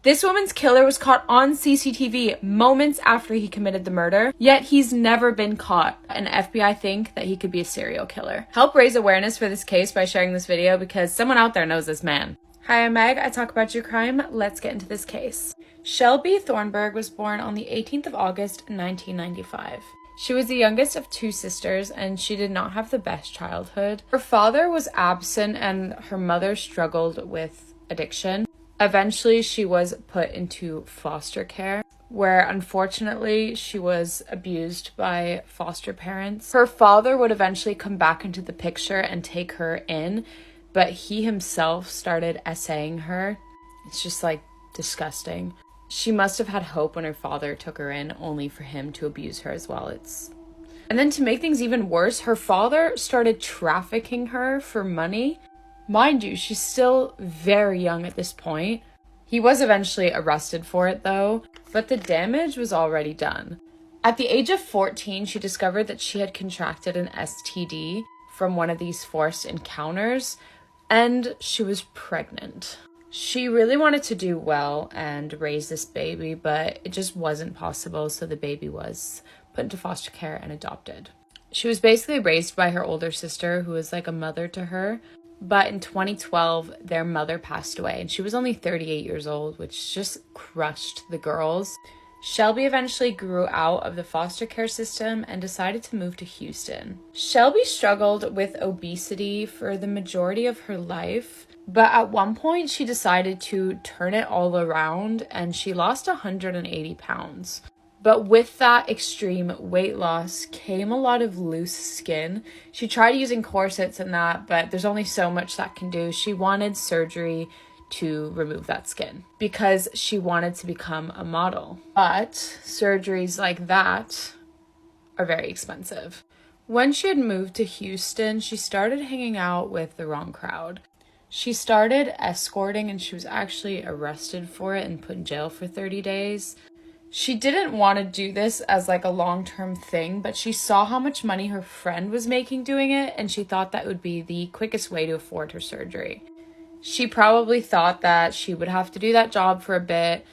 This woman's killer was caught on CCTV moments after he committed the murder, yet he's never been caught. And FBI think that he could be a serial killer. Help raise awareness for this case by sharing this video because someone out there knows this man. Hi, I'm Meg. I talk about your crime. Let's get into this case. Shelby Thornburg was born on the 18th of August, 1995. She was the youngest of two sisters, and she did not have the best childhood. Her father was absent, and her mother struggled with addiction. Eventually, she was put into foster care, where unfortunately she was abused by foster parents. Her father would eventually come back into the picture and take her in, but he himself started essaying her. It's just like disgusting. She must have had hope when her father took her in, only for him to abuse her as well. And then to make things even worse, her father started trafficking her for money. Mind you, she's still very young at this point. He was eventually arrested for it though, but the damage was already done. At the age of 14, she discovered that she had contracted an STD from one of these forced encounters, and she was pregnant. She really wanted to do well and raise this baby, but it just wasn't possible, so the baby was put into foster care and adopted. She was basically raised by her older sister, who was like a mother to her. But in 2012, their mother passed away, and she was only 38 years old, which just crushed the girls. Shelby eventually grew out of the foster care system and decided to move to Houston. Shelby struggled with obesity for the majority of her life, but at one point she decided to turn it all around and she lost 180 pounds. But with that extreme weight loss came a lot of loose skin. She tried using corsets and that, but there's only so much that can do. She wanted surgery to remove that skin because she wanted to become a model. But surgeries like that are very expensive. When she had moved to Houston, she started hanging out with the wrong crowd. She started escorting and she was actually arrested for it and put in jail for 30 days. She didn't want to do this as like a long-term thing, but she saw how much money her friend was making doing it, and she thought that would be the quickest way to afford her surgery. She probably thought that she would have to do that job for a bit.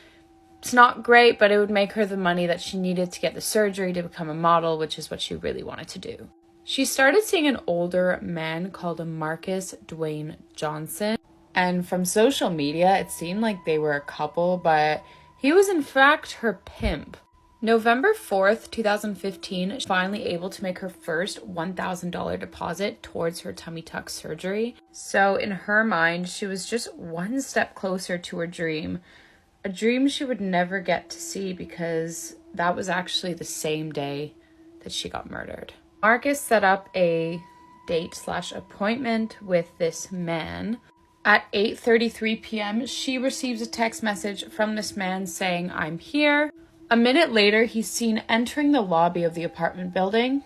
It's not great, but it would make her the money that she needed to get the surgery to become a model, which is what she really wanted to do. She started seeing an older man called Marcus Dwayne Johnson, and from social media, it seemed like they were a couple, but he was in fact her pimp. November 4th, 2015, she was finally able to make her first $1,000 deposit towards her tummy tuck surgery. So in her mind, she was just one step closer to her dream. A dream she would never get to see because that was actually the same day that she got murdered. Marcus set up a date/appointment with this man. At 8:33 p.m., she receives a text message from this man saying, "I'm here." A minute later, he's seen entering the lobby of the apartment building.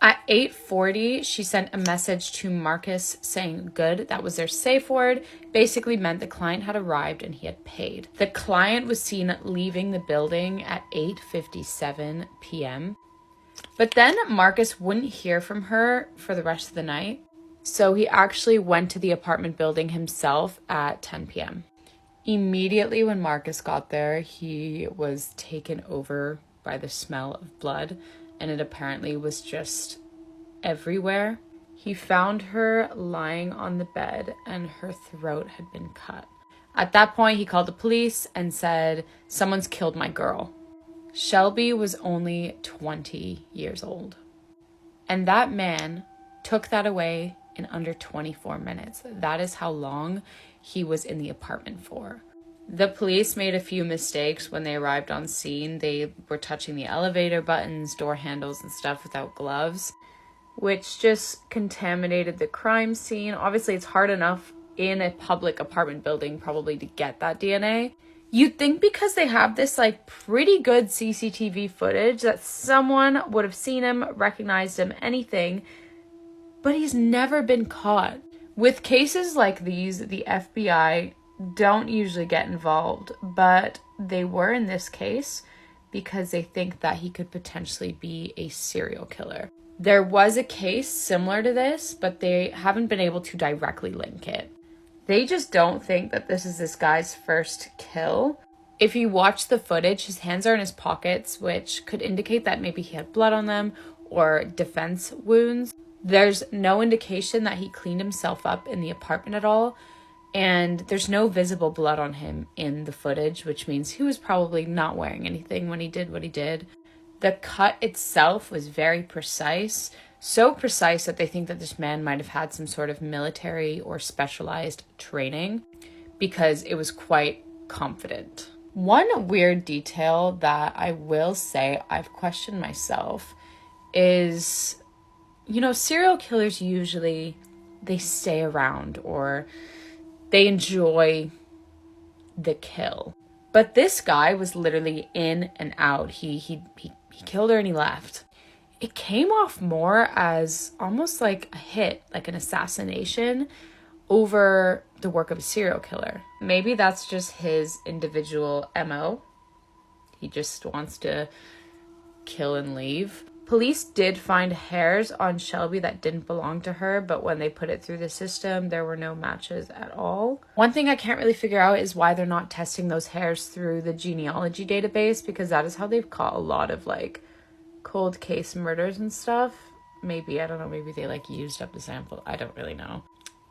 At 8:40, she sent a message to Marcus saying, "Good." That was their safe word. Basically meant the client had arrived and he had paid. The client was seen leaving the building at 8:57 p.m. But then Marcus wouldn't hear from her for the rest of the night. So he actually went to the apartment building himself at 10 p.m. Immediately when Marcus got there, he was taken over by the smell of blood, and it apparently was just everywhere. He found her lying on the bed and her throat had been cut. At that point, he called the police and said, "Someone's killed my girl." Shelby was only 20 years old. And that man took that away in under 24 minutes. That is how long he was in the apartment for. The police made a few mistakes when they arrived on scene. They were touching the elevator buttons, door handles, and stuff without gloves, which just contaminated the crime scene. Obviously, it's hard enough in a public apartment building probably to get that DNA. You'd think because they have this like pretty good CCTV footage that someone would have seen him, recognized him, anything, but he's never been caught. With cases like these, the FBI don't usually get involved, but they were in this case because they think that he could potentially be a serial killer. There was a case similar to this, but they haven't been able to directly link it. They just don't think that this is this guy's first kill. If you watch the footage, his hands are in his pockets, which could indicate that maybe he had blood on them or defense wounds. There's no indication that he cleaned himself up in the apartment at all. And there's no visible blood on him in the footage, which means he was probably not wearing anything when he did what he did. The cut itself was very precise, so precise that they think that this man might have had some sort of military or specialized training because it was quite confident. One weird detail that I will say I've questioned myself is, you know, serial killers usually, they stay around or they enjoy the kill. But this guy was literally in and out. He killed her and he left. It came off more as almost like a hit, like an assassination over the work of a serial killer. Maybe that's just his individual MO. He just wants to kill and leave. Police did find hairs on Shelby that didn't belong to her, but when they put it through the system, there were no matches at all. One thing I can't really figure out is why they're not testing those hairs through the genealogy database, because that is how they've caught a lot of like cold case murders and stuff. Maybe, I don't know, maybe they like used up the sample. I don't really know.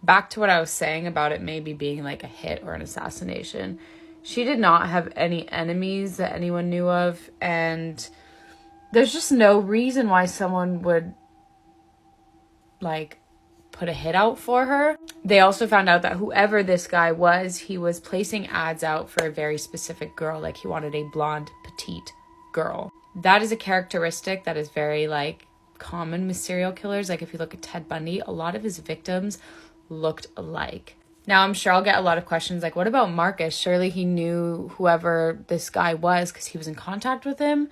Back to what I was saying about it maybe being like a hit or an assassination. She did not have any enemies that anyone knew of, and there's just no reason why someone would like put a hit out for her. They also found out that whoever this guy was, he was placing ads out for a very specific girl. Like he wanted a blonde, petite girl. That is a characteristic that is very like common with serial killers. Like if you look at Ted Bundy, a lot of his victims looked alike. Now I'm sure I'll get a lot of questions like, what about Marcus? Surely he knew whoever this guy was because he was in contact with him.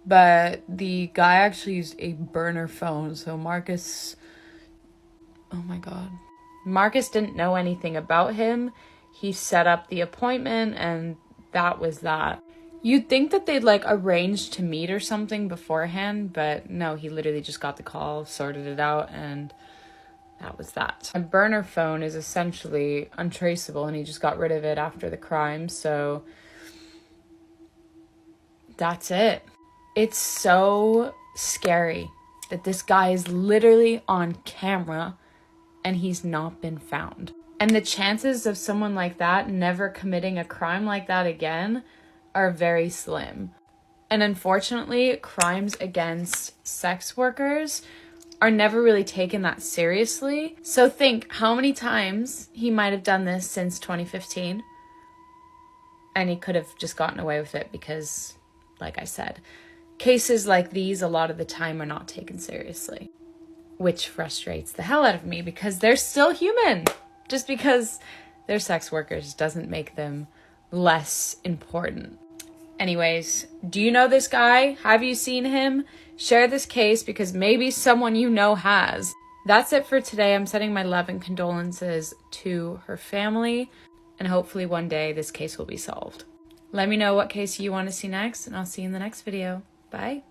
But the guy actually used a burner phone. So Marcus, oh my God. Marcus didn't know anything about him. He set up the appointment and that was that. You'd think that they'd like arrange to meet or something beforehand, but no, he literally just got the call, sorted it out, and that was that. A burner phone is essentially untraceable and he just got rid of it after the crime. So that's it. It's so scary that this guy is literally on camera and he's not been found. And the chances of someone like that never committing a crime like that again are very slim. And unfortunately, crimes against sex workers are never really taken that seriously. So think how many times he might have done this since 2015 and he could have just gotten away with it because, like I said, cases like these a lot of the time are not taken seriously, which frustrates the hell out of me because they're still human. Just because they're sex workers doesn't make them less important. Anyways, do you know this guy? Have you seen him? Share this case because maybe someone you know has. That's it for today. I'm sending my love and condolences to her family, and hopefully one day this case will be solved. Let me know what case you want to see next, and I'll see you in the next video. Bye.